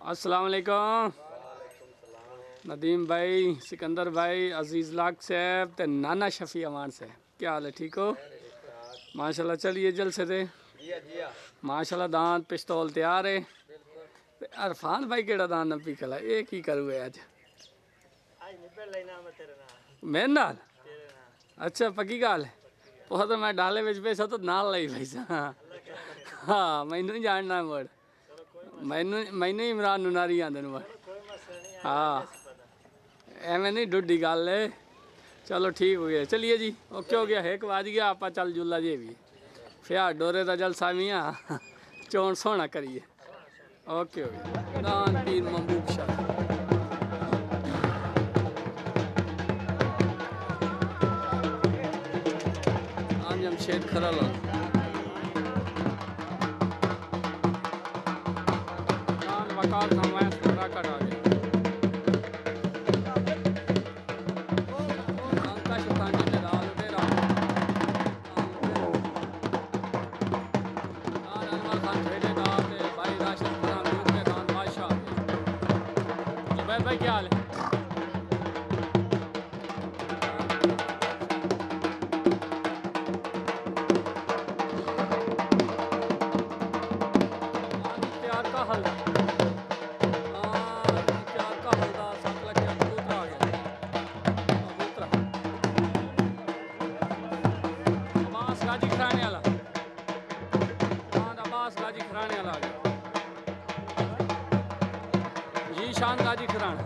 अस्सलाम वालेकुम नदीम भाई, सिकंदर भाई, अजीज़ लाख साहब ते नाना शफ़ी अमान साहब, क्या हाल है? ठीक हो माशाल्लाह। चलिए जल से थे माशाल्लाह। दान पिस्तौल तैयार है। अरफान भाई केड़ा दान न पीकला ये की करूँ आज मेरे नाल? अच्छा पक्की गल है। वो तो मैं डाले विच पैसा तो नाल लाई भाई सा। हाँ मैनू ही जानना मुड़, मैनू इमरान नारी आंदे मुड़। हाँ एवं नहीं डुडी गल है। चलो ठीक हो गया। चलिए जी ओके हो गया। एक बज गया आप चल जुला जे भी फिर डोरे का जलसा मियाँ चोन सोना करिए। ओके हो गया। दान पीर महबूब शाह आम जमशेद खरल वकार समाया थोड़ा कटा गया। भाई क्या हाल है? प्यार का हल जी शान गाजी खराना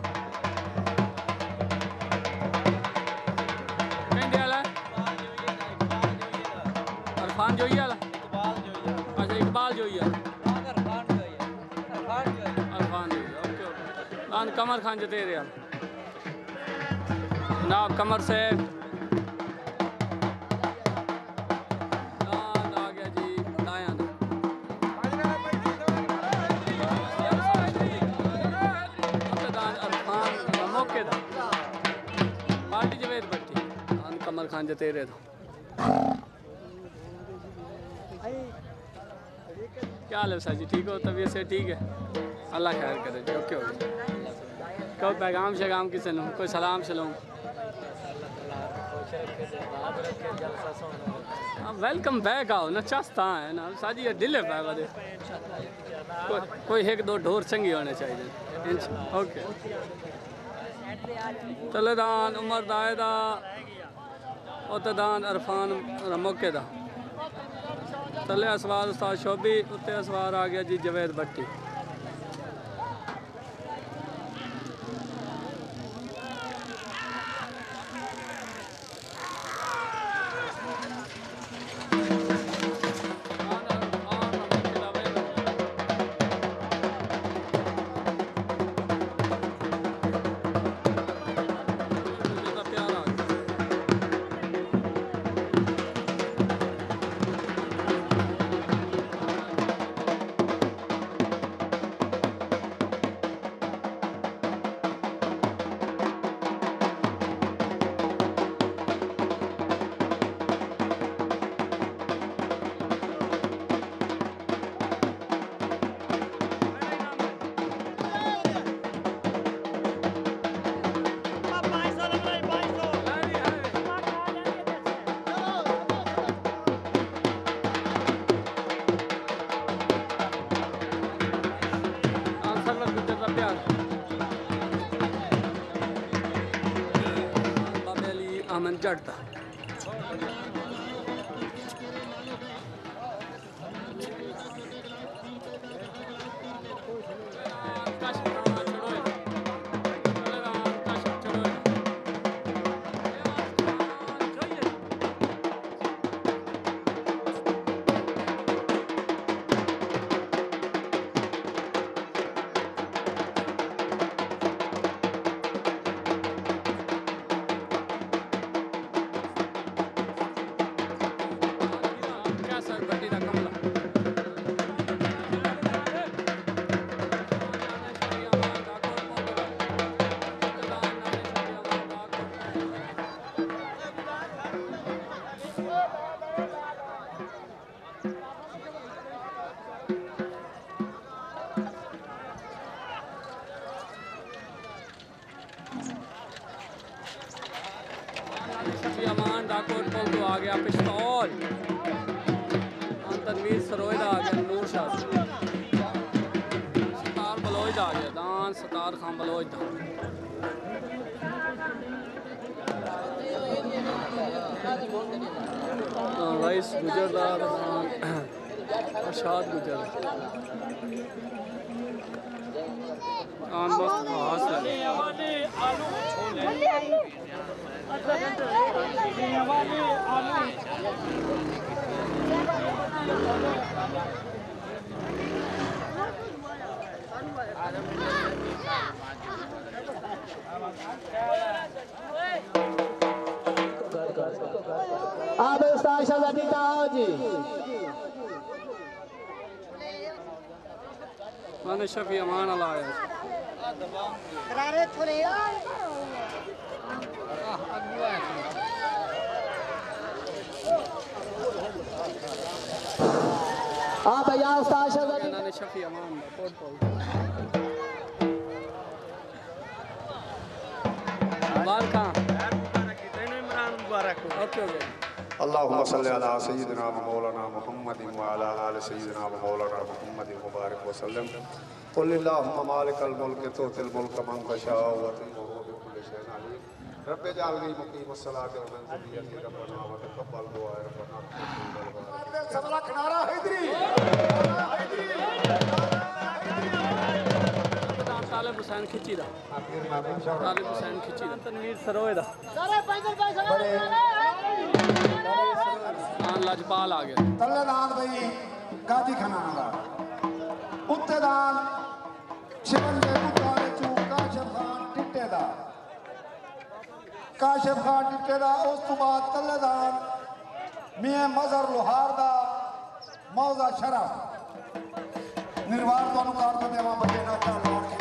कहते आला अरफान जोई आला। अच्छा इकबाल जोई आला अरफान जोई। Okay okay. कमर खान जते रहे जनाब कमर से आ गया जी दायां मौके दा पार्टी जवेद भट्टी कमर खान जते रहे क्या हाल है सर जी? ठीक हो? तबीयत से ठीक है? अल्लाह खैर करे जी। ओके हो कब पैगाम शगाम किसे लूँ? कोई सलाम से लूँ? हाँ वेलकम बैक आओ ना चस्ता है ना साजी ये डिले पै वधे कोई एक दो ढोर चंगी होने चाहिए। ओके तलेदान उमर दायदा उतदान अरफान मौके दा तले असवार उस्ताद शोबी उत्ते असवार आ गया जी जवेद भट्टी। अमन चढ़ता आ गया पिस्तौल। तनवीर सरोए दा आ गया नूर शाह। सतार बलोच आ गया दान सतार खान बलोच दा। वाइस गुजरदार अरशाद गुजर आन मस्त खास है। आप उस्ताद शहजादी ताओ जी मैंने शफी अमान लाया आप भैया उस्ताद शहजादी मैंने शफी अमान पोट पोट मुबारक मुबारक ओके ओके अल्लाहुम्मा सल्ली अला सय्यिदिना व मौलाना मुहम्मदिन व अला आलि सय्यिदिना व मौलाना मुहम्मदिन व बारिक व सल्लम। कुल अल्लाहुम्मा मालिकल मुल्क तुतिल मुल्क मन तशाअ व तु'izzu बिकुल्लि शैइन अलीम। रब्बि जअलनी मुक़ीमस सलाति व मिन ज़ुर्रिय्यति रब्बना व तक़ब्बल दुआ रब्बना। सब लख नारा हैदरी तालिब हुसैन खिची दा तालिब हुसैन खिची दा तनवीर सरोए दा लाजपाल आ गया तल्लेदान भाई गाजी खाना दा उत्तेदान शिवन के बुतारे चू काशिफ खान टिट्टे दा उस तो बाद तल्लेदान मियां मजहर लोहार दा मौजा शरफ निर्वार दोनों कार को देवा बच्चे ना लौट के